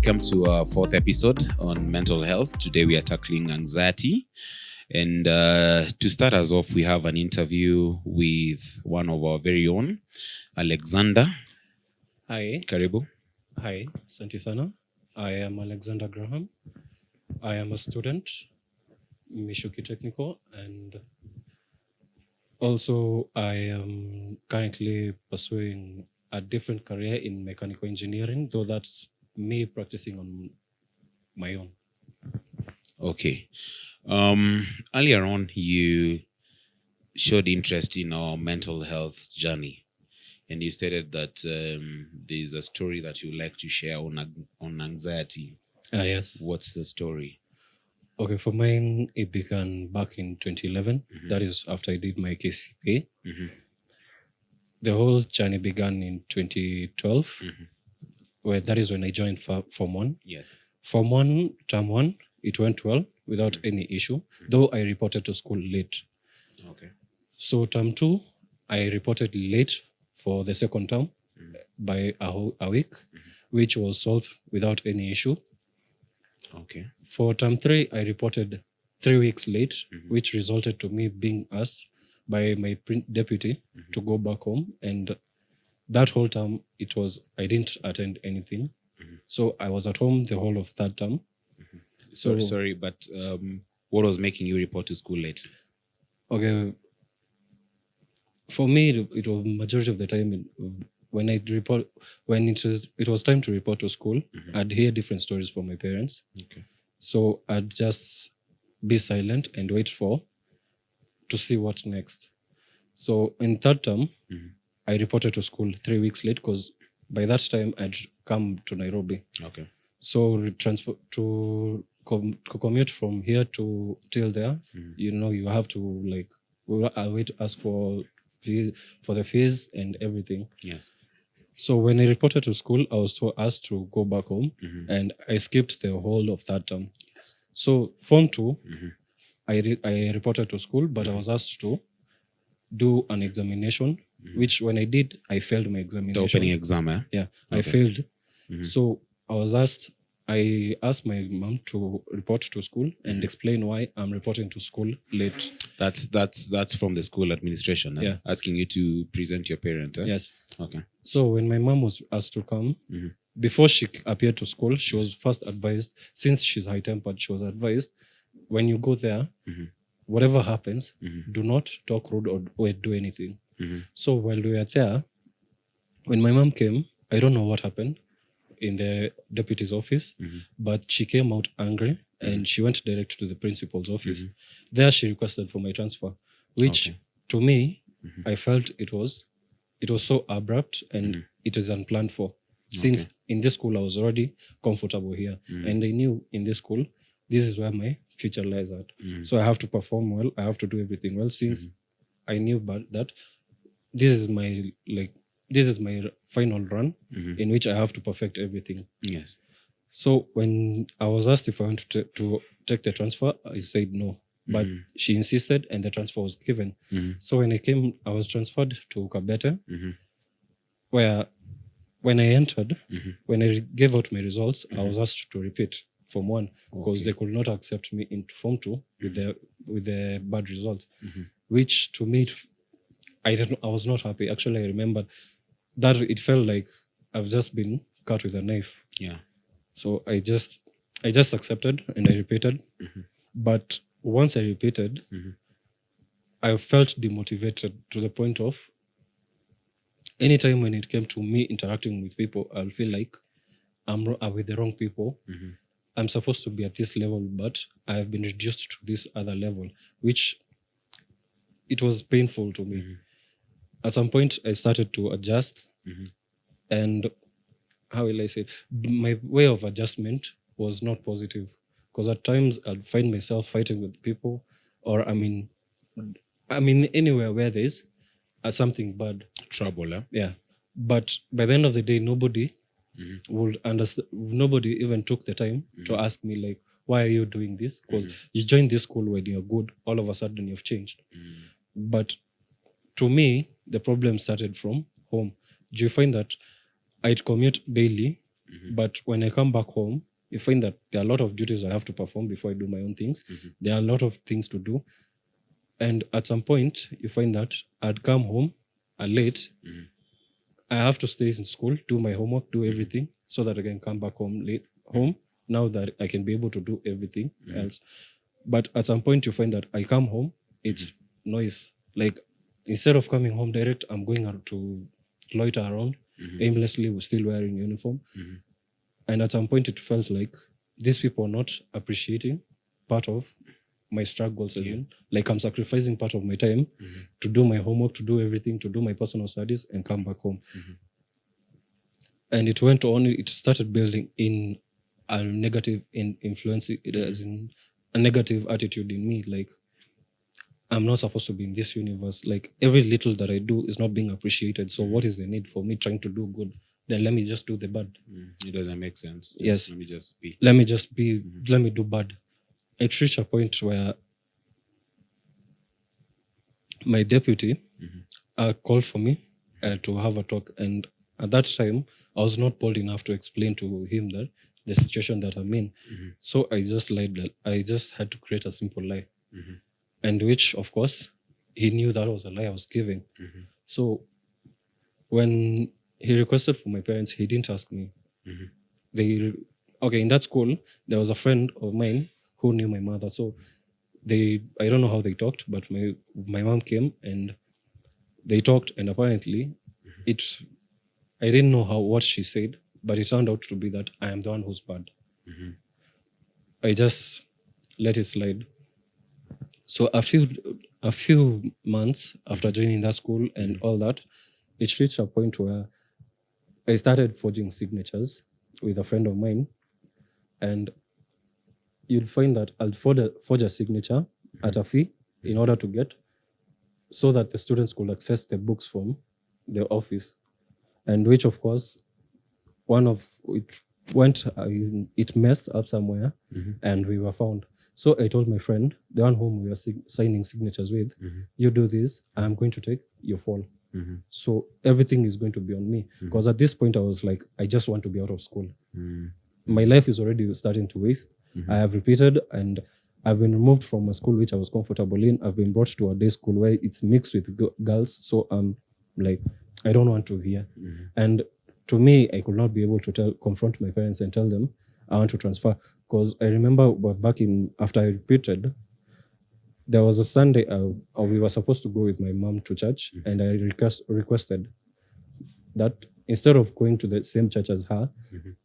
welcome to our fourth episode on mental health. Today we are tackling anxiety. And to start us off, we have an interview with one of our very own, Alexander. Hi. Karibu. Hi, Santi Sana. I am Alexander Graham. I am a student, Mishuki Technical, and also I am currently pursuing a different career in mechanical engineering, though that's me practicing on my own. Okay. Earlier on, you showed interest in our mental health journey, and you stated that there's a story that you like to share on anxiety. Yes. What's the story? Okay, for mine, it began back in 2011. That is after I did my KCPA. The whole journey began in 2012, where that is when I joined Form 1. Yes. Form 1, Term 1, it went well without any issue, though I reported to school late. Okay. So Term 2, I reported late for the second term by a week, which was solved without any issue. Okay. For Term 3, I reported 3 weeks late, which resulted to me being asked by my deputy to go back home. And that whole term, I didn't attend anything. So I was at home the whole of third term. Sorry, but what was making you report to school late? Okay. For me, it was majority of the time when it was time to report to school, I'd hear different stories from my parents. Okay. So I'd just be silent and wait to see what's next. So in third term, I reported to school 3 weeks late because by that time I'd come to Nairobi. Okay. So transfer to commute from here till there, you have to wait to ask for the fees and everything. Yes. So when I reported to school, I was asked to go back home, and I skipped the whole of that term. Yes. So Form 2, I reported to school, but I was asked to do an examination, which when I did, I failed my examination. The opening exam, eh? Yeah, Okay. I failed. So I asked my mom to report to school and explain why I'm reporting to school late. That's from the school administration, eh? Yeah. Asking you to present your parent, eh? Yes. Okay. So when my mom was asked to come, before she appeared to school, she was first advised, since she's high-tempered, she was advised, when you go there, whatever happens, do not talk rude or do anything. So while we were there, when my mom came, I don't know what happened in the deputy's office, but she came out angry and she went direct to the principal's office. There she requested for my transfer, which to me, I felt it was so abrupt and it is unplanned for. Since in this school I was already comfortable here, and I knew in this school this is where my future lies at. So I have to perform well, I have to do everything well, since I knew that this is my final run in which I have to perfect everything. Yes. So when I was asked if I want to take the transfer, I said no. But she insisted and the transfer was given. So when I came, I was transferred to Kabete, where when I entered, when I gave out my results, I was asked to repeat Form 1 because they could not accept me into Form 2 with the bad results, which to me, I was not happy. Actually, I remember that it felt like I've just been cut with a knife. Yeah. So I just accepted and I repeated. But once I repeated, I felt demotivated to the point of anytime when it came to me interacting with people, I'll feel like I'm with the wrong people. I'm supposed to be at this level, but I have been reduced to this other level, which it was painful to me. At some point, I started to adjust, and how will I say, my way of adjustment was not positive, because at times I'd find myself fighting with people, or I mean anywhere where there's something bad. Trouble, eh? Yeah. But by the end of the day, nobody would understand. Nobody even took the time to ask me, like, why are you doing this? Because you joined this school when you're good, all of a sudden you've changed. But to me, the problem started from home. Do you find that I'd commute daily But when I come back home, you find that there are a lot of duties I have to perform before I do my own things. There are a lot of things to do. And at some point, you find that I'd come home late. I have to stay in school, do my homework, do everything so that I can come back home now that I can be able to do everything else. But at some point, you find that I come home, it's noise. Like, instead of coming home direct, I'm going out to loiter around aimlessly, still wearing uniform. And at some point, it felt like these people are not appreciating part of my struggles. Like, I'm sacrificing part of my time to do my homework, to do everything, to do my personal studies and come back home. And it went on, it started building in a negative influence, as in a negative attitude in me. Like, I'm not supposed to be in this universe. Like, every little that I do is not being appreciated. So what is the need for me trying to do good? Then let me just do the bad. It doesn't make sense. Yes. Let me just be. Let me do bad. It reached a point where my deputy called for me to have a talk. And at that time, I was not bold enough to explain to him that the situation that I'm in. So I just lied. I just had to create a simple lie. And which, of course, he knew that was a lie I was giving. So when he requested for my parents, he didn't ask me. In that school, there was a friend of mine who knew my mother. So I don't know how they talked, but my mom came and they talked, and apparently I didn't know what she said, but it turned out to be that I am the one who's bad. I just let it slide. So a few months after joining that school and all that, it reached a point where I started forging signatures with a friend of mine, and you'd find that I'll forge a signature at a fee in order to get, so that the students could access the books from the office, and which, of course, it messed up somewhere, and we were found. So I told my friend, the one whom we were signing signatures with, you do this, I'm going to take your fall. So everything is going to be on me. Because at this point, I was like, I just want to be out of school. My life is already starting to waste. I have repeated, and I've been removed from a school which I was comfortable in. I've been brought to a day school where it's mixed with girls. So I'm like, I don't want to hear. And to me, I could not be able to confront my parents and tell them I want to transfer. Because I remember after I repeated, there was a Sunday we were supposed to go with my mom to church, and I requested that instead of going to the same church as her,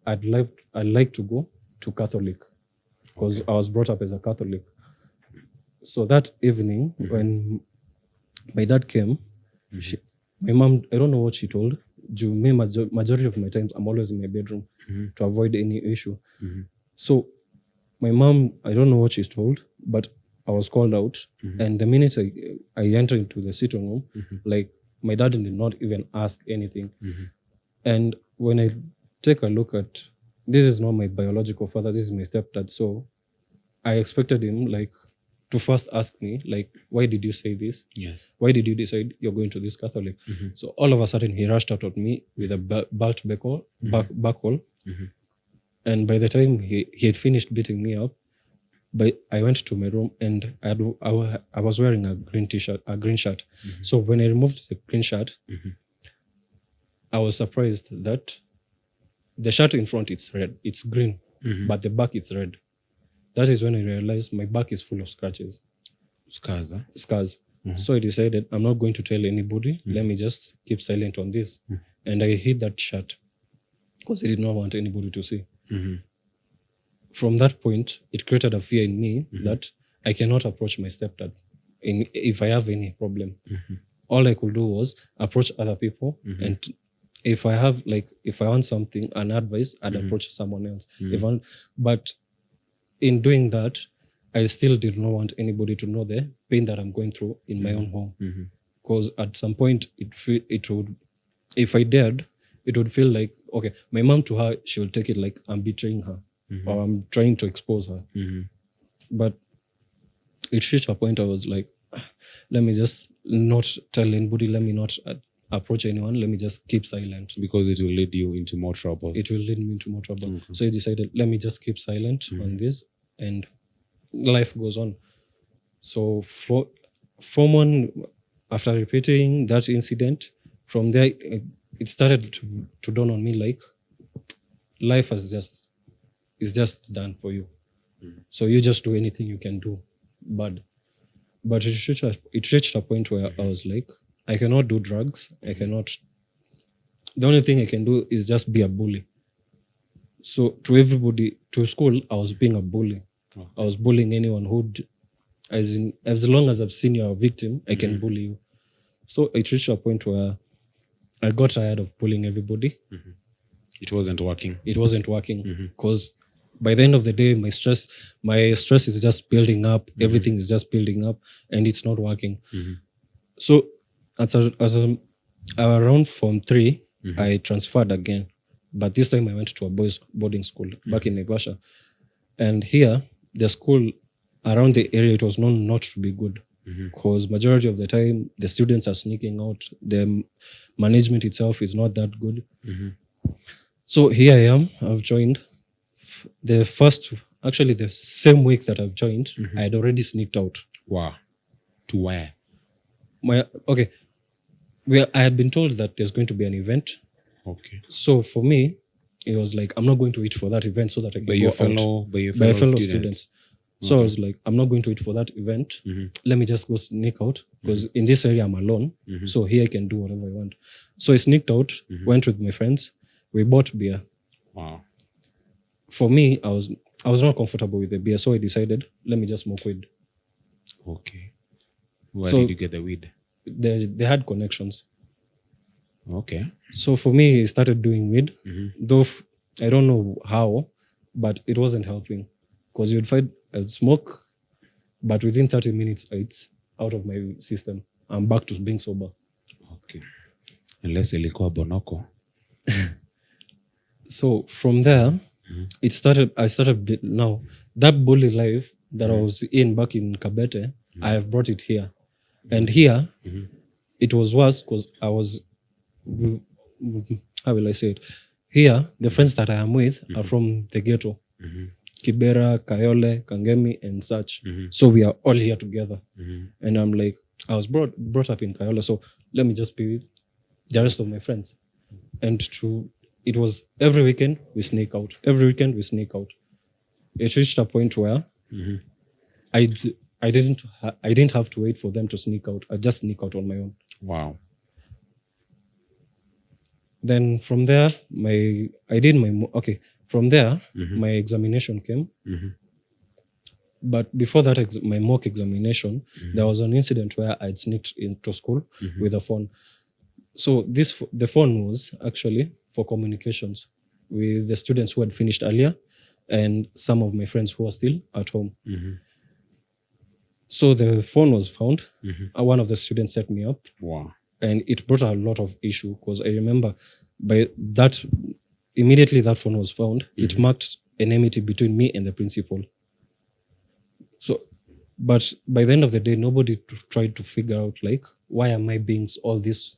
I'd like to go to Catholic, because I was brought up as a Catholic. So that evening, when my dad came, my mom, I don't know what she told. Majority of my times, I'm always in my bedroom to avoid any issue. So my mom, I don't know what she's told, but I was called out. And the minute I entered into the sitting room, like, my dad did not even ask anything. And when I take a look at, this is not my biological father, this is my stepdad. So I expected him, like, to first ask me, like, why did you say this? Yes. Why did you decide you're going to this Catholic? So all of a sudden, he rushed out at me with a belt buckle. And by the time he had finished beating me up, I went to my room, and I was wearing a green shirt. So when I removed the green shirt, I was surprised that the shirt in front, it's red, it's green, but the back, it's red. That is when I realized my back is full of scratches. Scars, huh? Scars. So I decided, I'm not going to tell anybody. Let me just keep silent on this. And I hid that shirt because I did not want anybody to see. From that point, it created a fear in me that I cannot approach my stepdad if I have any problem. All I could do was approach other people, and if I want something, an advice, I'd approach someone else. But in doing that, I still did not want anybody to know the pain that I'm going through in my own home. Because at some point, it would, if I dared, it would feel like, okay, my mom, to her, she will take it like I'm betraying her or I'm trying to expose her. But it reached a point I was like, let me just not tell anybody. Let me not approach anyone. Let me just keep silent. Because it will lead you into more trouble. It will lead me into more trouble. So I decided, let me just keep silent on this, and life goes on. So for Form 1, after repeating that incident, from there it started to dawn on me like life is just done for you. So you just do anything you can do. But it reached a point where I was like, I cannot do drugs. The only thing I can do is just be a bully. So to everybody, to school, I was being a bully. Okay. I was bullying anyone as long as I've seen you're a victim, I can bully you. So it reached a point where I got tired of bullying everybody. It wasn't working. It wasn't working because by the end of the day, my stress is just building up. Everything is just building up, and it's not working. So around Form 3, I transferred again, but this time I went to a boys' boarding school back in Naivasha, and here the school around the area, it was known not to be good because majority of the time the students are sneaking out. The management itself is not that good. So here I am. I've joined. The same week that I've joined, I had already sneaked out. Wow. To where? I had been told that there's going to be an event. Okay. So for me, it was like, I'm not going to wait for that event so that I can go out. By your fellow students. So I was like, I'm not going to wait for that event. Let me just go sneak out because in this area I'm alone. So here I can do whatever I want. So I sneaked out, went with my friends. We bought beer. Wow. For me, I was not comfortable with the beer, so I decided, let me just smoke weed. Okay. Where did you get the weed? They had connections. Okay. So for me, I started doing weed, though I don't know how, but it wasn't helping because you'd find I'd smoke, but within 30 minutes, it's out of my system. I'm back to being sober. Okay. Unless ilikuwa bonoko. So from there, I started now that bully life that I was in back in Kabete, I have brought it here. And here, it was worse because I was, how will I say it? Here, the friends that I am with are from the ghetto. Kibera, Kayole, Kangemi, and such. So we are all here together. And I'm like, I was brought up in Kayole, so let me just be with the rest of my friends. And it was every weekend we sneak out. Every weekend we sneak out. It reached a point where I didn't have to wait for them to sneak out. I just sneak out on my own. Wow. Then from there, my examination came. But before that, my mock examination, there was an incident where I'd sneaked into school with a phone. So the phone was actually for communications with the students who had finished earlier and some of my friends who are still at home. So the phone was found. One of the students set me up. Wow. And it brought a lot of issue because I remember immediately that phone was found, it marked enmity between me and the principal. So, but by the end of the day, nobody tried to figure out like, why am I being all this?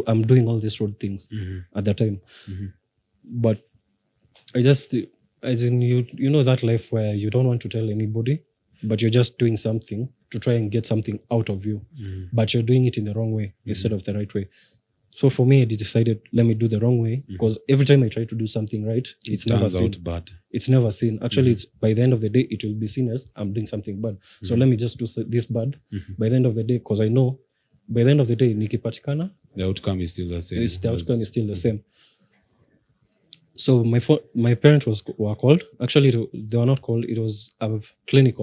I'm doing all these rude things at that time. But I just, as in you know that life where you don't want to tell anybody, but you're just doing something to try and get something out of you, but you're doing it in the wrong way instead of the right way. So for me, I decided, let me do the wrong way because every time I try to do something right, it's never seen. Out bad. It's never seen. Actually, it's by the end of the day, it will be seen as I'm doing something bad. So let me just do this bad by the end of the day because I know by the end of the day, nikipatikana, the outcome is still the same. The outcome is still the same. So my parents were called. Actually, they were not called. It was a clinic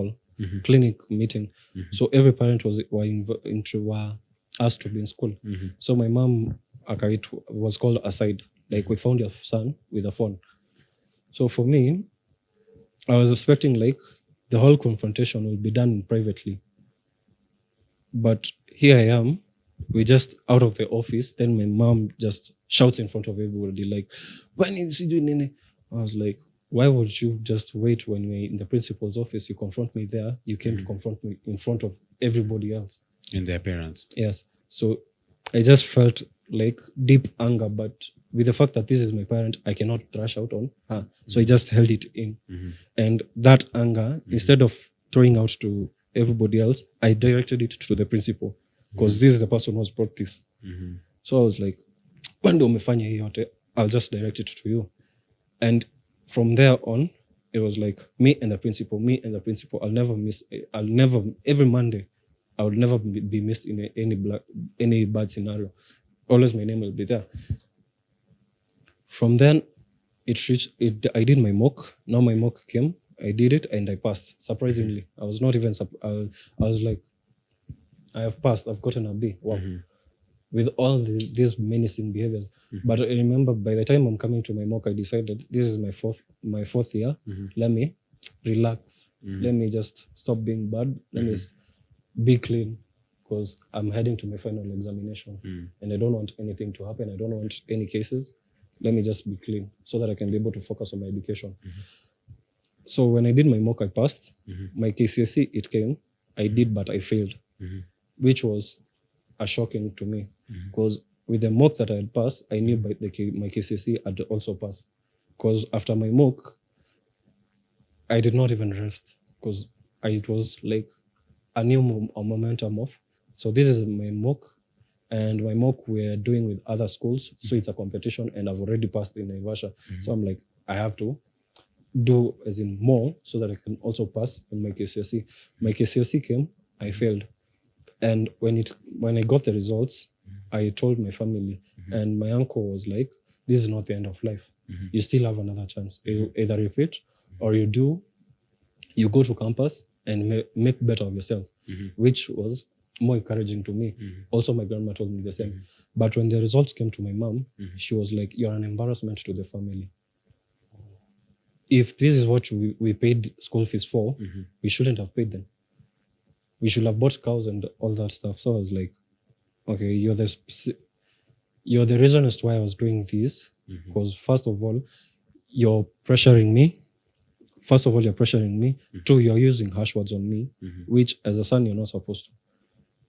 meeting. So every parent were asked to be in school. So my mom was called aside. Like, we found your son with a phone. So for me, I was expecting like the whole confrontation will be done privately. But here I am, we just out of the office. Then my mom just shouts in front of everybody like, when is he doing anything? I was like, why would you just wait when we're in the principal's office? You confront me there. You came to confront me in front of everybody else. And their parents. Yes. So I just felt like deep anger, but with the fact that this is my parent, I cannot thrash out on her. So I just held it in. And that anger, instead of throwing out to everybody else, I directed it to the principal because this is the person who has brought this. So I was like, when do umefanya hii yote, I'll just direct it to you. And from there on, it was like me and the principal, me and the principal. Every Monday, I would never be missed in any bad scenario. Always my name will be there. From then, I did my mock. Now my mock came. I did it and I passed. Surprisingly, I was not even. I was like, I have passed. I've gotten a B. Wow. With all these menacing behaviors. But I remember by the time I'm coming to my mock, I decided this is my fourth year. Let me relax. Let me just stop being bad. Let me be clean because I'm heading to my final examination and I don't want anything to happen. I don't want any cases. Let me just be clean so that I can be able to focus on my education. So when I did my mock, I passed. My KCSE, it came. I did, but I failed, which was shocking to me because with the mock that I had passed, I knew my KCSE had also passed. Because after my mock, I did not even rest because it was like a new momentum of. So this is my mock, and my mock we're doing with other schools. So it's a competition, and I've already passed in Naivasha. So I'm like, I have to do as in more so that I can also pass in my KCSE. My KCSE came, I failed. And when I got the results, I told my family, and my uncle was like, this is not the end of life. You still have another chance. You either repeat or you go to campus and make better of yourself, which was more encouraging to me. Also, my grandma told me the same. But when the results came to my mom, she was like, you're an embarrassment to the family. If this is what we paid school fees for, we shouldn't have paid them. We should have bought cows and all that stuff. So I was like, okay, you're the reason as to why I was doing this. Because first of all, you're pressuring me. Two, you're using harsh words on me, which as a son, you're not supposed to.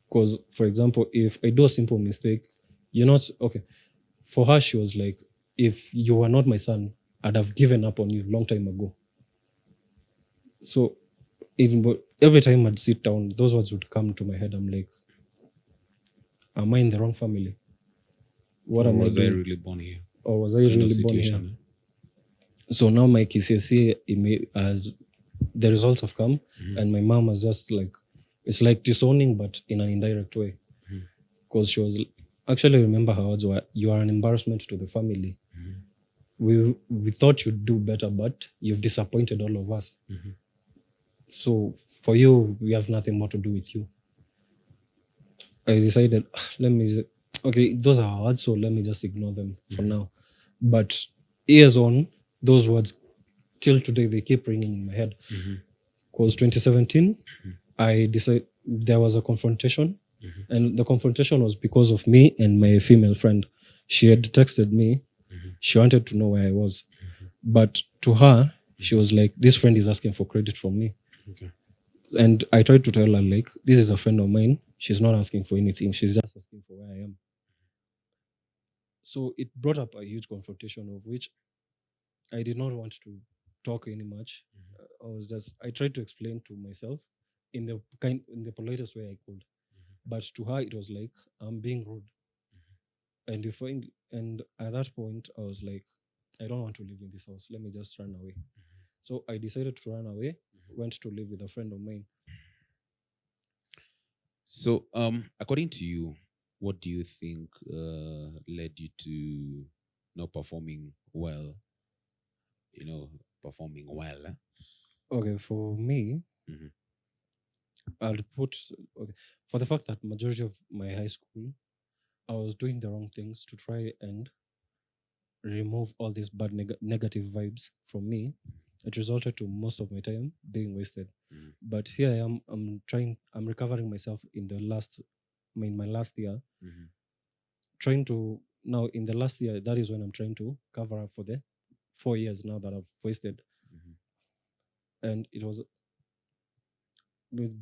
Because, for example, if I do a simple mistake, you're not, okay. For her, she was like, if you were not my son, I'd have given up on you long time ago. So every time I'd sit down, those words would come to my head. I'm like, am I in the wrong family? What am I doing? I really born here? Or was I really born here? So now my KCSE, the results have come, and my mom was just like, it's like disowning, but in an indirect way. Because she was, actually, I remember her words were, you are an embarrassment to the family. We thought you'd do better, but you've disappointed all of us. So for you, we have nothing more to do with you. I decided, those are words, so let me just ignore them for now. But years on, those words, till today, they keep ringing in my head. Because 2017, I decided there was a confrontation, and the confrontation was because of me and my female friend. She had texted me. She wanted to know where I was. But to her, she was like, this friend is asking for credit from me. Okay. And I tried to tell her, like, this is a friend of mine. She's not asking for anything. She's just asking for where I am. So it brought up a huge confrontation, of which I did not want to talk any much. I tried to explain to myself in the politest way I could. But to her, it was like, I'm being rude. And at that point, I was like, I don't want to live in this house. Let me just run away. So I decided to run away, went to live with a friend of mine. So, according to you, what do you think led you to not performing well? Performing well. Okay, for me, I'll put, for the fact that majority of my high school, I was doing the wrong things to try and remove all these bad negative vibes from me. It resulted to most of my time being wasted. But here I am. I'm recovering myself in my last year. Trying to now in the last year, that is when I'm trying to cover up for the 4 years now that I've wasted. And it was with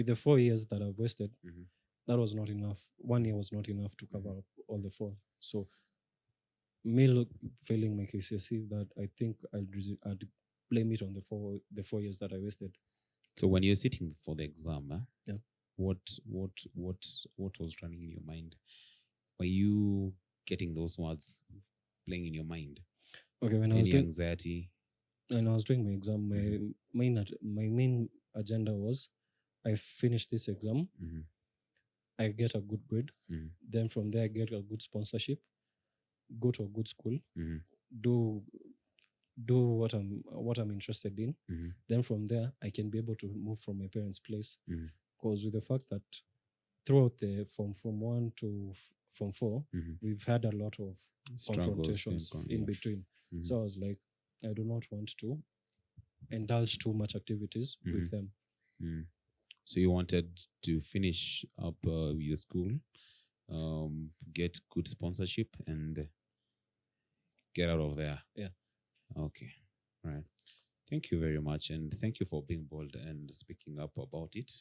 the 4 years that I've wasted, that was not enough. 1 year was not enough to cover up all the 4. So me failing my KCSE, that I think I'd blame it on the 4 years that I wasted. So when you're sitting for the exam, Yeah. what was running in your mind? Were you getting those words playing in your mind? Okay, when Any anxiety? When I was doing my exam, my main agenda was I finish this exam, I get a good grade, then from there I get a good sponsorship, go to a good school, do what I'm interested in. Then from there I can be able to move from my parents' place. Because with the fact that throughout the from 1 to from 4, we've had a lot of confrontations in between. So I was like, I do not want to indulge too much activities with them. So you wanted to finish up your school, get good sponsorship, and get out of there. Yeah. Okay. Right. Thank you very much, and thank you for being bold and speaking up about it.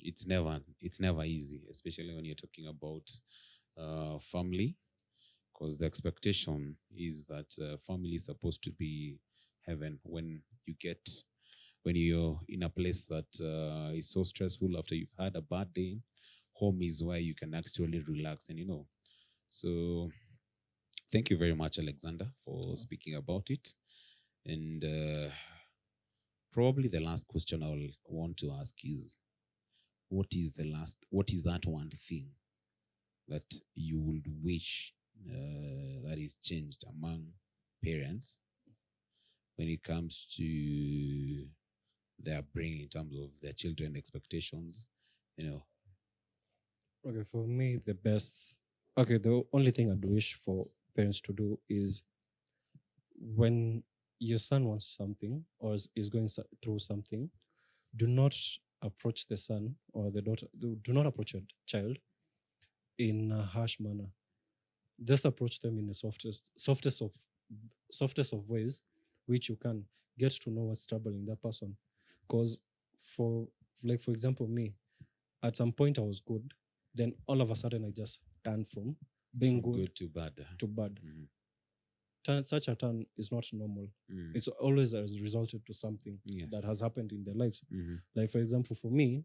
It's never easy, especially when you're talking about family, because the expectation is that family is supposed to be heaven. When you're in a place that is so stressful after you've had a bad day, home is where you can actually relax, and so thank you very much, Alexander, for speaking about it. And probably the last question I'll want to ask is, what is that one thing that you would wish that is changed among parents when it comes to their bringing in terms of their children expectations? Okay, for me, the only thing I'd wish for parents to do is, when your son wants something or is going through something, do not approach the son or the daughter. Do not approach your child in a harsh manner. Just approach them in the softest of ways, which you can get to know what's troubling that person. Because for example, me, at some point I was good, then all of a sudden I just turned from being good to bad. Such a turn is not normal. It's always as resulted to something that has happened in their lives. Like, for example, for me,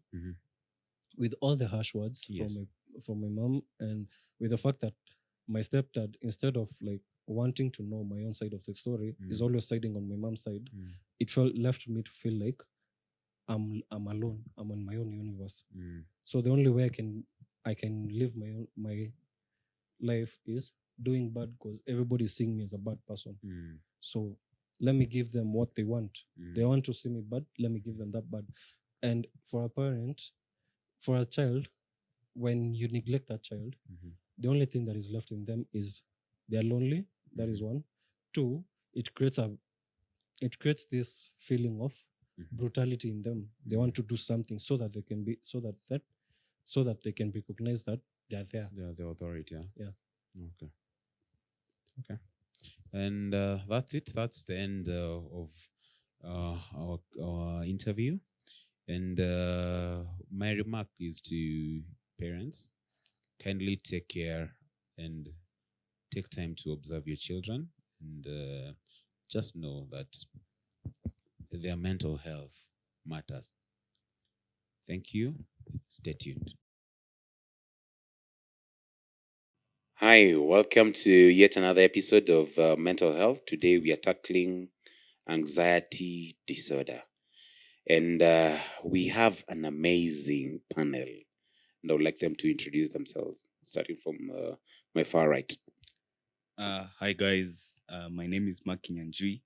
with all the harsh words from my mom, and with the fact that my stepdad, instead of wanting to know my own side of the story, is always siding on my mom's side, it left me to feel like I'm alone. I'm in my own universe. So the only way I can live my life is doing bad, because everybody's seeing me as a bad person. So let me give them what they want. They want to see me bad, let me give them that bad. And for a parent, for a child, when you neglect that child, the only thing that is left in them is they are lonely. That is one. 2, it creates this feeling of brutality in them. They want to do something so that they can be so that they can recognize that they are there. They are the authority. Yeah. Okay. And that's it. That's the end of our interview. And my remark is to parents: kindly take care and take time to observe your children, and just know that their mental health matters. Thank you. Stay tuned. Hi, welcome to yet another episode of Mental Health. Today we are tackling anxiety disorder, and we have an amazing panel. And I would like them to introduce themselves, starting from my far right. Hi guys, my name is Mark Kinyanjui.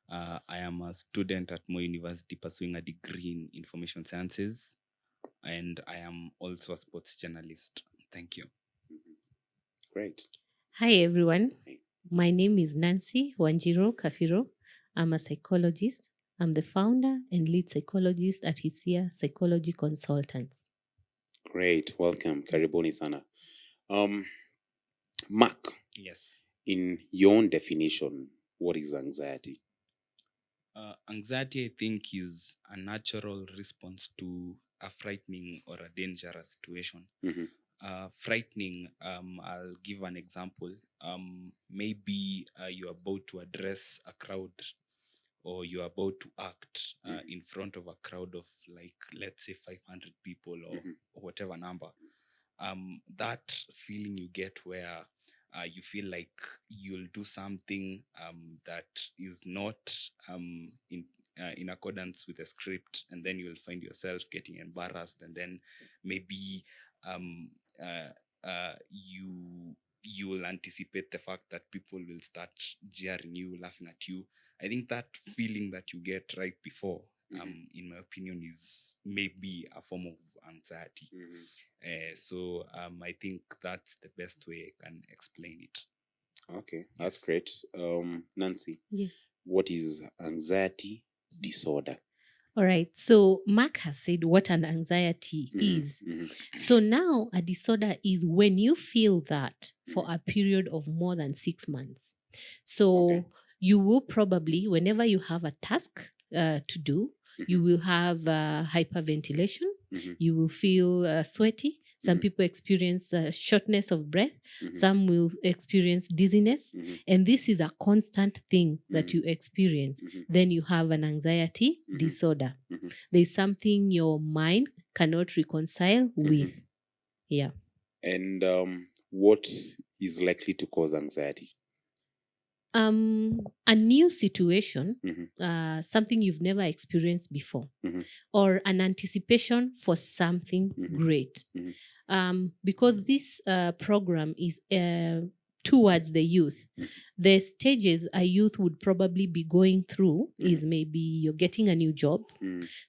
I am a student at Moi University pursuing a degree in information sciences, and I am also a sports journalist. Thank you. Great. Hi everyone, my name is Nancy Wanjiro Kafiro. I'm a psychologist. I'm the founder and lead psychologist at Hisia Psychology Consultants. Great, welcome. Karibuni sana. Mark, Yes. in your own definition, what is anxiety? Anxiety, I think, is a natural response to a frightening or a dangerous situation. Mhm. Frightening, I'll give an example. Maybe you're about to address a crowd, or you're about to act in front of a crowd of, like, let's say 500 people, or whatever number. That feeling you get where you feel like you'll do something that is not in accordance with the script, and then you'll find yourself getting embarrassed, and then maybe um, uh, you will anticipate the fact that people will start jeering you, laughing at you. I think that feeling that you get right before, in my opinion, is maybe a form of anxiety. So I think that's the best way I can explain it. Okay, that's Yes. great. Nancy, Yes. what is anxiety disorder? All right. So Mark has said what an anxiety is. So now a disorder is when you feel that for a period of more than 6 months. So Okay. you will probably, whenever you have a task to do, you will have hyperventilation. You will feel sweaty. Some people experience shortness of breath. Some will experience dizziness. And this is a constant thing that you experience. Then you have an anxiety disorder. There's something your mind cannot reconcile with. Yeah. And what is likely to cause anxiety? A new situation, something you've never experienced before, or an anticipation for something great. Because this program is towards the youth. The stages a youth would probably be going through is maybe you're getting a new job.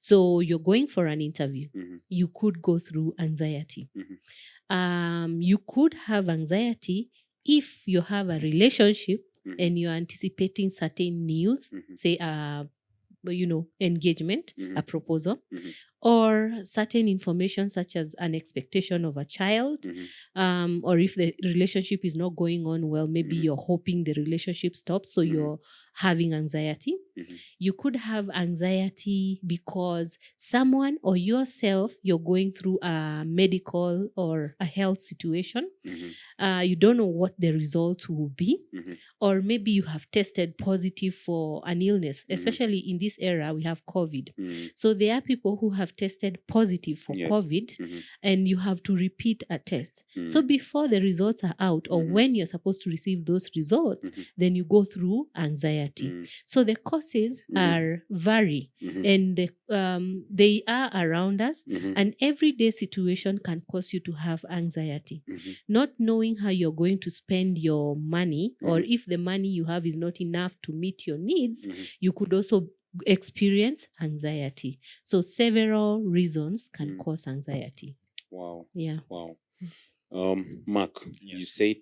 So you're going for an interview. You could go through anxiety. You could have anxiety if you have a relationship and you're anticipating certain news, say engagement, a proposal, or certain information such as an expectation of a child, or if the relationship is not going on well, maybe you're hoping the relationship stops, so you're having anxiety. You could have anxiety because someone or yourself, you're going through a medical or a health situation. You don't know what the results will be. Or maybe you have tested positive for an illness, especially in this era, we have COVID. So there are people who have tested positive for COVID, and you have to repeat a test. So before the results are out, or when you're supposed to receive those results, then you go through anxiety. So the causes are vary, and they are around us, and everyday situation can cause you to have anxiety. Not knowing how you're going to spend your money, or if the money you have is not enough to meet your needs, you could also experience anxiety. So several reasons can cause anxiety. Wow. Yeah. Wow. Mark, you Yes. said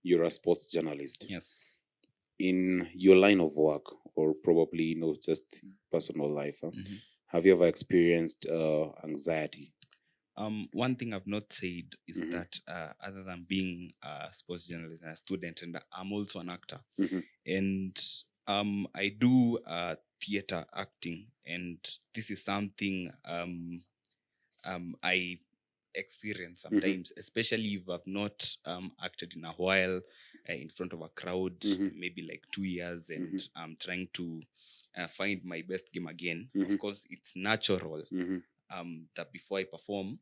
you're a sports journalist. Yes. In your line of work, or probably just personal life, have you ever experienced anxiety? One thing I've not said is that other than being a sports journalist and a student, and I'm also an actor, and I do theater acting, and this is something I experience sometimes, especially if I've not acted in a while in front of a crowd, maybe like 2 years, and I'm trying to find my best game again. Of course, it's natural that before I perform,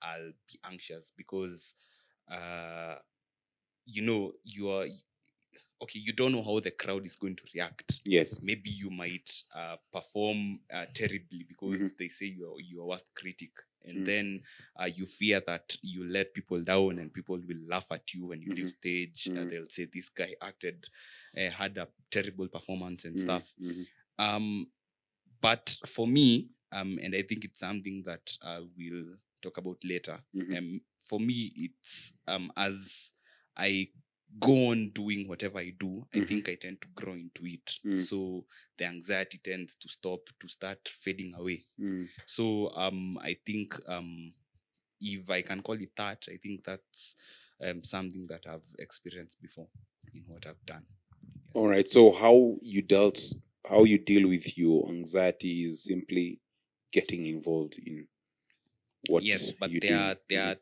I'll be anxious because you are okay. You don't know how the crowd is going to react. Yes. Maybe you might perform terribly because they say you're your worst critic, and then you fear that you let people down and people will laugh at you when you leave stage. They'll say this guy had a terrible performance and stuff. But for me, and I think it's something that we'll talk about later. For me, it's as I go on doing whatever I do, I think I tend to grow into it. So the anxiety tends to start fading away. So I think if I can call it that, I think that's something that I've experienced before in what I've done. Yes. All right. So how you deal with your anxiety is simply getting involved in what Yes, but you there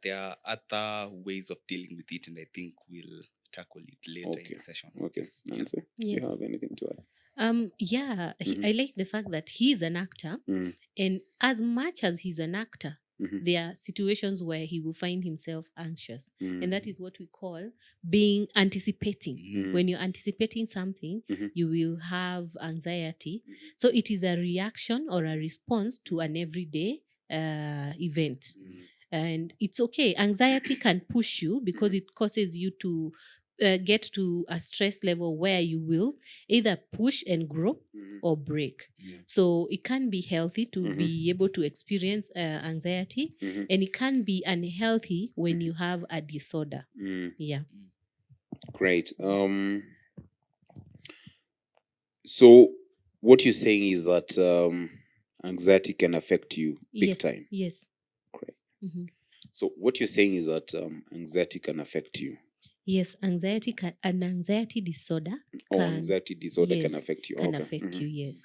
do. are other ways of dealing with it, and I think we'll tackle it later in the session. Okay. Yes, yeah. Nancy, do Yes. you have anything to add? Yeah, Mhm. I like the fact that he's an actor, Mm, and as much as he's an actor, mhm, there are situations where he will find himself anxious, mm, and that is what we call being anticipating. Mhm. When you're anticipating something, Mhm. you will have anxiety. Mhm. So it is a reaction or a response to an everyday event. mm, And it's okay. Anxiety can push you because it causes you to get to a stress level where you will either push and grow mhm. or break. Yeah. So it can be healthy to Mhm. be able to experience anxiety, Mhm. and it can be unhealthy when you have a disorder. Mm, Yeah. great. So what you're saying is that anxiety can affect you big Yes. time. Yes. Great. Mhm. So what you're saying is that anxiety can affect you. Yes, an anxiety disorder Or can anxiety disorder can yes, affect you. can Okay. affect Mhm. you. Yes.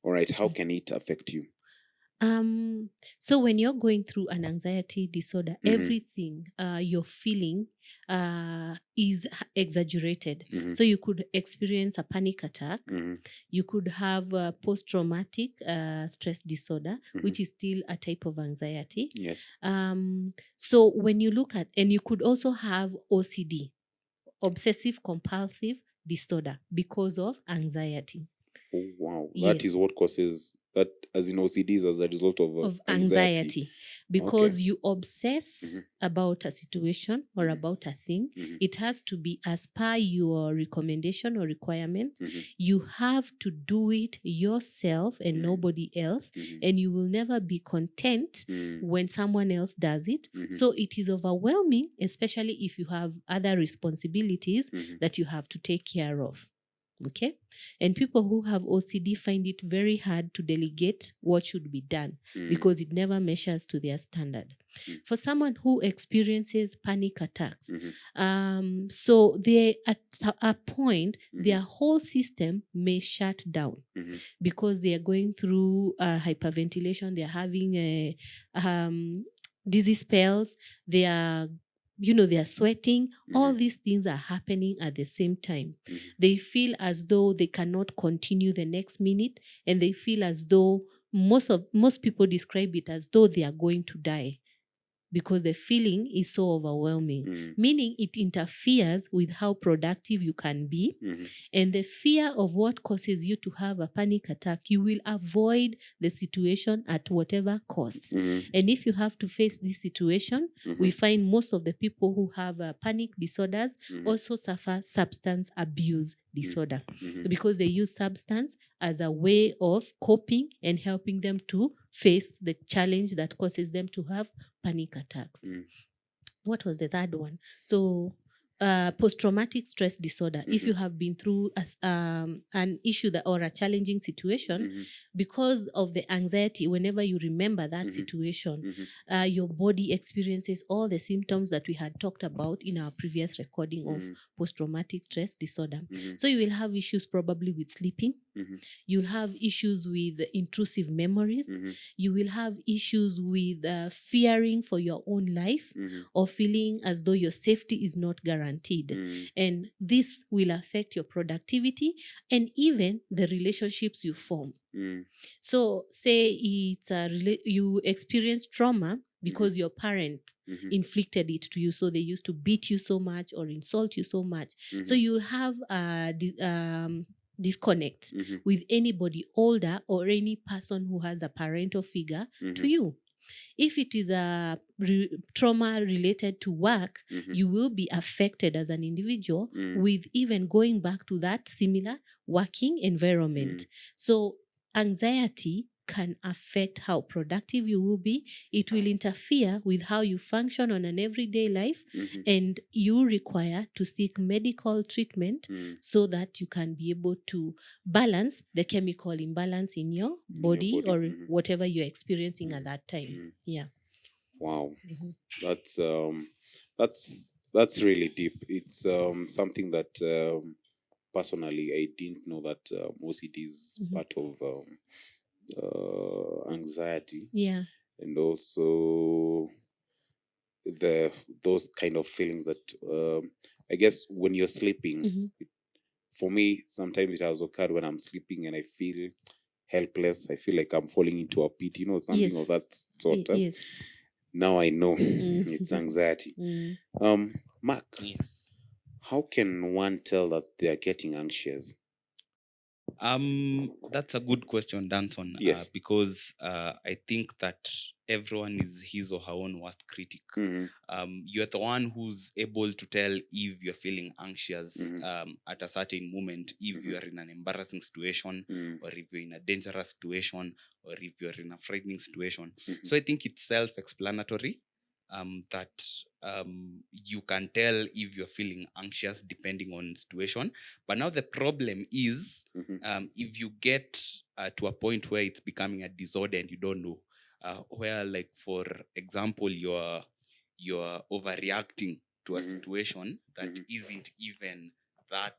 All right. How can it affect you? So when you're going through an anxiety disorder, Mhm. everything you're feeling is exaggerated. Mhm. So you could experience a panic attack. Mhm. You could have a post-traumatic stress disorder, Mhm. which is still a type of anxiety. Yes. So when you look at, and you could also have OCD, obsessive compulsive disorder, because of anxiety. Oh, wow. Yes. That is what causes that, as in OCDs, as a result of Anxiety, because Okay. you obsess Mhm. about a situation or Mhm. about a thing. Mhm. It has to be as per your recommendation or requirement. Mhm. You have to do it yourself and Mhm. nobody else, Mhm. and you will never be content Mm. when someone else does it. Mhm. So it is overwhelming, especially if you have other responsibilities Mhm. that you have to take care of. Okay. And people who have OCD find it very hard to delegate what should be done Mm. because it never measures to their standard. Mm. For someone who experiences panic attacks, Mhm. so they at a point, Mhm. their whole system may shut down Mhm. because they are going through hyperventilation, they're having dizzy spells, they are they are sweating. All Mhm. these things are happening at the same time. Mhm. They feel as though they cannot continue the next minute, and they feel as though most people describe it as though they are going to die, because the feeling is so overwhelming, Mm. meaning it interferes with how productive you can be. Mhm. And the fear of what causes you to have a panic attack, you will avoid the situation at whatever cost. Mhm. And if you have to face this situation, Mhm. we find most of the people who have panic disorders Mhm. also suffer substance abuse disorder, Mhm. because they use substance as a way of coping and helping them to face the challenge that causes them to have panic attacks. Mm. What was the third one? So post-traumatic stress disorder. If you have been through an issue or a challenging situation, Mhm. because of the anxiety, whenever you remember that Mhm. situation, Mhm. your body experiences all the symptoms that we had talked about in our previous recording of Mhm. post-traumatic stress disorder. Mhm. So you will have issues probably with sleeping. Mhm. You'll have issues with intrusive memories. Mhm. You will have issues with fearing for your own life, Mhm. or feeling as though your safety is not guaranteed. Mm. And this will affect your productivity and even the relationships you form. Mm. So say it's you experience trauma because your parent Mhm. inflicted it to you. So they used to beat you so much or insult you so much. Mhm. So you'll have disconnect Mhm. with anybody older or any person who has a parental figure Mhm. to you. If it is a trauma related to work, Mhm. you will be affected as an individual Mm. with even going back to that similar working environment. So anxiety can affect how productive you will be. It will interfere with how you function on an everyday life, Mhm. and you require to seek medical treatment Mm. so that you can be able to balance the chemical imbalance in your body, body. or Mhm. whatever you're experiencing at that time. Mhm. Yeah. Wow. Mhm. That's really deep. It's something that personally I didn't know that OCD is Mhm. part of anxiety, Yeah. and also those kind of feelings that I guess when you're sleeping. Mhm. For me, sometimes it has occurred when I'm sleeping and I feel helpless. I feel like I'm falling into a pit, something Yes. of that sort. Yes. Now I know Mm. it's anxiety. Mm. Mark, Yes. how can one tell that they are getting anxious? That's a good question, Danson. Yes. Because I think that everyone is his or her own worst critic. Mhm. You're the one who's able to tell if you're feeling anxious Mhm. at a certain moment, if you are in an embarrassing situation, Mhm. or if you're in a dangerous situation, or if you're in a frightening situation. Mhm. So I think it's self-explanatory, that you can tell if you're feeling anxious depending on situation. But now the problem is, Mhm. if you get to a point where it's becoming a disorder and you don't know, where, like, for example, you're overreacting to a Mhm. situation that Mhm. isn't even that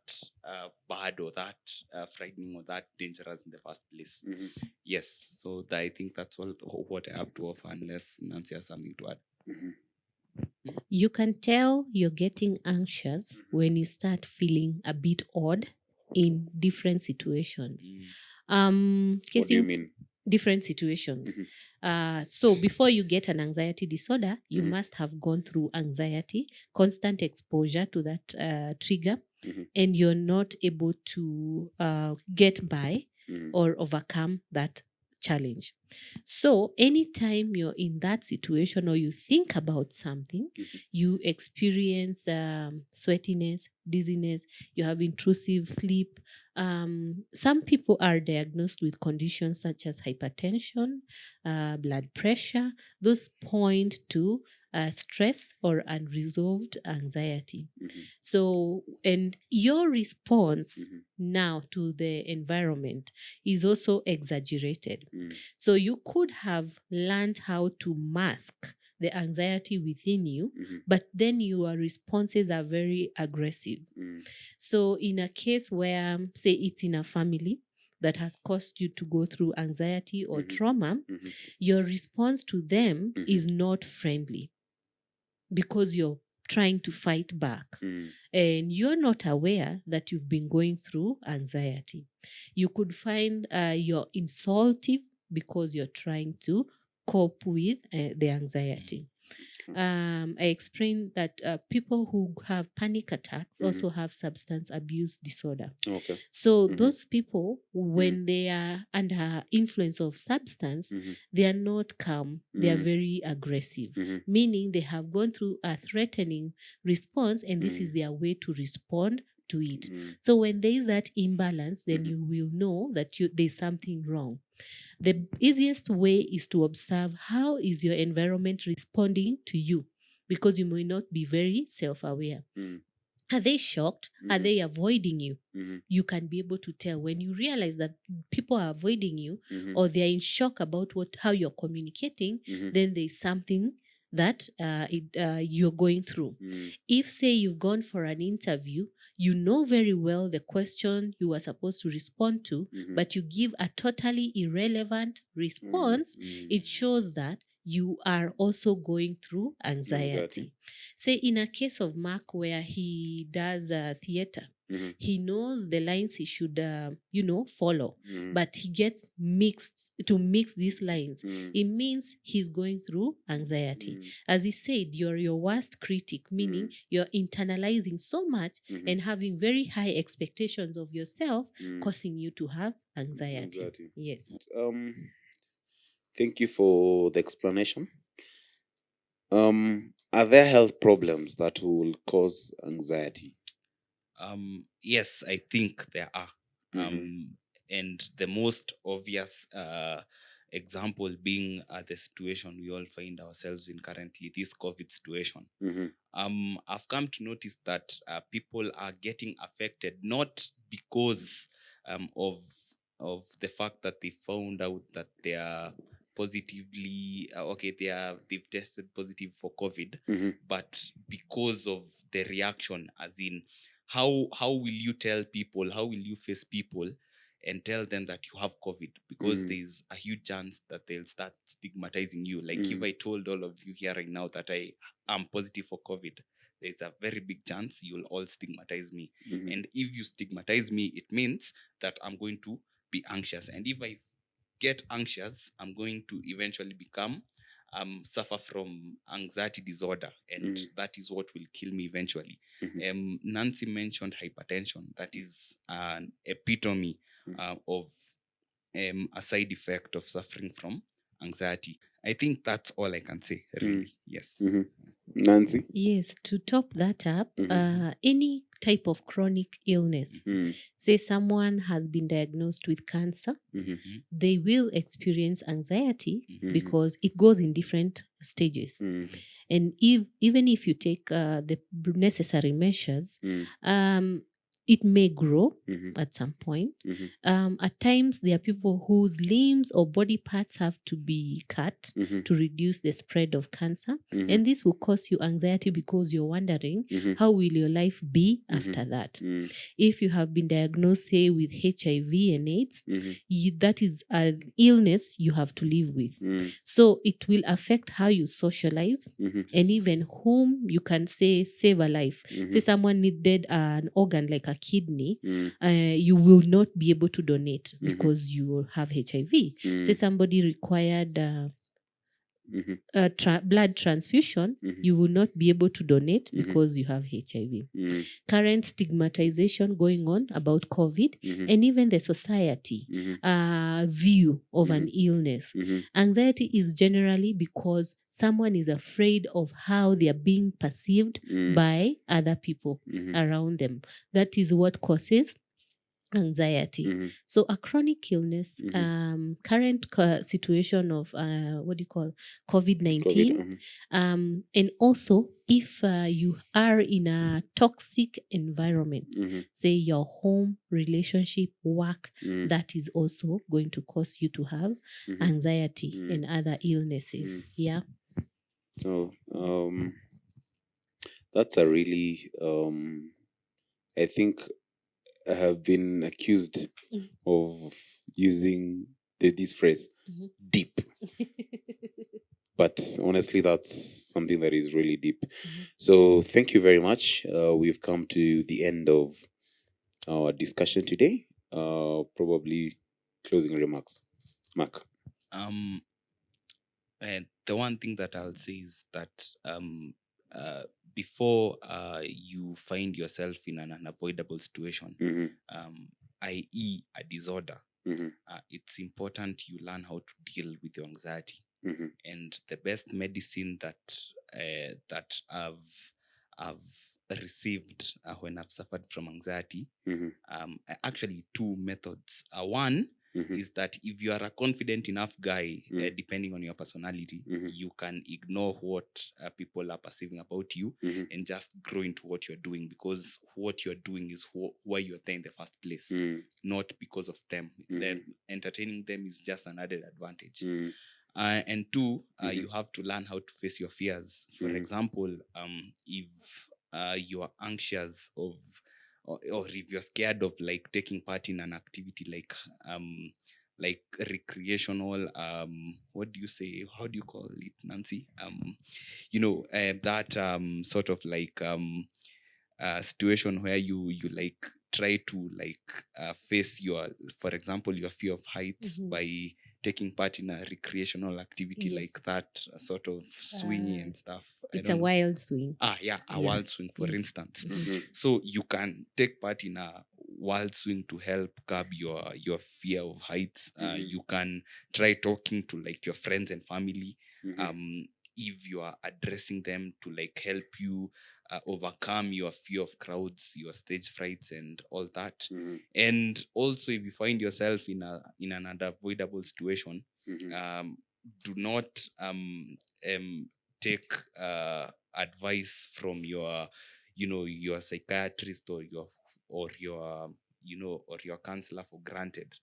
bad or that frightening or that dangerous in the first place. Mhm. Yes, so I think that's all what I have to offer, unless Nancy has something to add. Mhm. You can tell you're getting anxious when you start feeling a bit odd in different situations. What do you Casing mean? different situations. Mhm. So before you get an anxiety disorder, you Mhm. must have gone through anxiety, constant exposure to that trigger, Mhm. and you're not able to get by Mhm. or overcome that challenge. So anytime you're in that situation or you think about something, Mhm. you experience sweatiness, dizziness, you have intrusive sleep. Some people are diagnosed with conditions such as hypertension, blood pressure. Those point to stress or unresolved anxiety. Mhm. So, and your response Mhm. now to the environment is also exaggerated. Mhm. So, you could have learned how to mask the anxiety within you, Mhm. but then your responses are very aggressive. Mhm. So, in a case where, say, it's in a family that has caused you to go through anxiety or Mhm. trauma, Mhm. your response to them Mhm. is not friendly because you're trying to fight back Mhm. and you're not aware that you've been going through anxiety. You could find you're insultive because you're trying to cope with the anxiety. I explained that people who have panic attacks also have substance abuse disorder. Okay. So Mhm. those people, when they are under influence of substance, Mhm. they are not calm. They are Mhm. very aggressive, Mhm. meaning they have gone through a threatening response, and this is Mhm. their way to respond to it. Mhm. So when there is that imbalance, then Mhm. you will know that there's something wrong. The easiest way is to observe how is your environment responding to you, because you may not be very self-aware. Mhm. Are they shocked? Are Mhm. they avoiding you? Mhm. You can be able to tell when you realize that people are avoiding you Mhm. or they're in shock about how you're communicating. Mhm. Then there's something that you're going through. Mhm. If, say, you've gone for an interview, you know very well the question you are supposed to respond to, Mhm. but you give a totally irrelevant response, Mhm. it shows that you are also going through anxiety. Say, in a case of Mark, where he does theater, Mhm. he knows the lines he should, follow, Mhm. but he gets mixed to mix these lines. Mhm. It means he's going through anxiety. Mhm. As he said, you're your worst critic, meaning you're internalizing so much Mhm. and having very high expectations of yourself, Mhm. causing you to have anxiety. Anxiety. Yes. Thank you for the explanation. Are there health problems that will cause anxiety? Yes, I think there are. Mhm. And the most obvious example being the situation we all find ourselves in currently, this COVID situation. Mhm. I've come to notice that people are getting affected not because of the fact that they found out that they are positively they've tested positive for COVID, Mhm. but because of the reaction, as in how will you tell people, how will you face people and tell them that you have COVID, because there's a huge chance that they'll start stigmatizing you. Like if I told all of you here right now that I am positive for COVID, there's a very big chance you'll all stigmatize me. And if you stigmatize me, it means that I'm going to be anxious. And if I get anxious, I'm going to eventually suffer from anxiety disorder, and that is what will kill me eventually. Nancy mentioned hypertension. That is an epitome of a side effect of suffering from anxiety. I think that's all I can say, really. Yes. Nancy? Yes, to top that up, any type of chronic illness, say someone has been diagnosed with cancer, they will experience anxiety because it goes in different stages. And even if you take the necessary measures, it may grow at some point. At times, there are people whose limbs or body parts have to be cut to reduce the spread of cancer. And this will cause you anxiety because you're wondering, how will your life be after that? If you have been diagnosed, say, with HIV and AIDS, that is an illness you have to live with. So it will affect how you socialize and even whom you can say save a life. Say someone needed an organ like a kidney, you will not be able to donate because you have HIV. Say somebody required blood transfusion, you will not be able to donate because you have HIV. Current stigmatization going on about COVID and even the society view of an illness. Anxiety is generally because someone is afraid of how they are being perceived by other people around them. That is what causes anxiety. So a chronic illness, current situation of COVID-19, and also if you are in a toxic environment, say your home, relationship, work, that is also going to cause you to have anxiety and other illnesses. Yeah. So that's a really I think I have been accused of using this phrase deep. But honestly, that's something that is really deep. So thank you very much. We've come to the end of our discussion today. Probably closing remarks. Mark. And the one thing that I'll say is that before you find yourself in an unavoidable situation, i.e. a disorder, it's important you learn how to deal with your anxiety. And the best medicine that I've received when I've suffered from anxiety, actually two methods. One is that if you are a confident enough guy, depending on your personality, you can ignore what people are perceiving about you and just grow into what you're doing, because what you're doing is why you're there in the first place, not because of them. Entertaining them is just an added advantage. And two, you have to learn how to face your fears. For example, if you are anxious of, or if you're scared of like taking part in an activity like recreational, what do you say? How do you call it, Nancy? That sort of like situation where you like try to like face your, for example, your fear of heights by taking part in a recreational activity like that, sort of swinging and stuff. It's a wild swing. A wild swing, for instance. So you can take part in a wild swing to help curb your fear of heights. You can try talking to like your friends and family, if you are addressing them to like help you overcome your fear of crowds, your stage frights and all that. And also, if you find yourself in an unavoidable situation, do not take advice from your psychiatrist or your counselor for granted.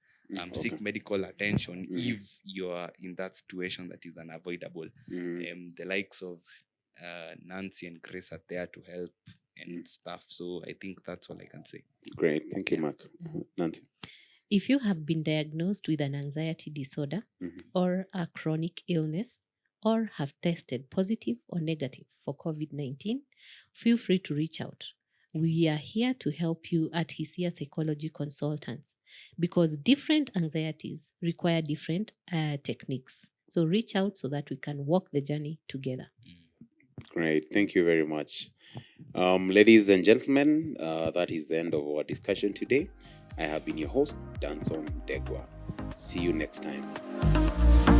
Seek medical attention if you are in that situation that is unavoidable. The likes of Nancy and Grace are there to help and stuff. So I think that's all I can say. Great. Thank you, Mark. Nancy. If you have been diagnosed with an anxiety disorder or a chronic illness, or have tested positive or negative for COVID-19, feel free to reach out. We are here to help you at Hisia Psychology Consultants because different anxieties require different techniques. So reach out so that we can walk the journey together. Great. Thank you very much. Ladies and gentlemen, that is the end of our discussion today. I have been your host, Danson Degwa. See you next time.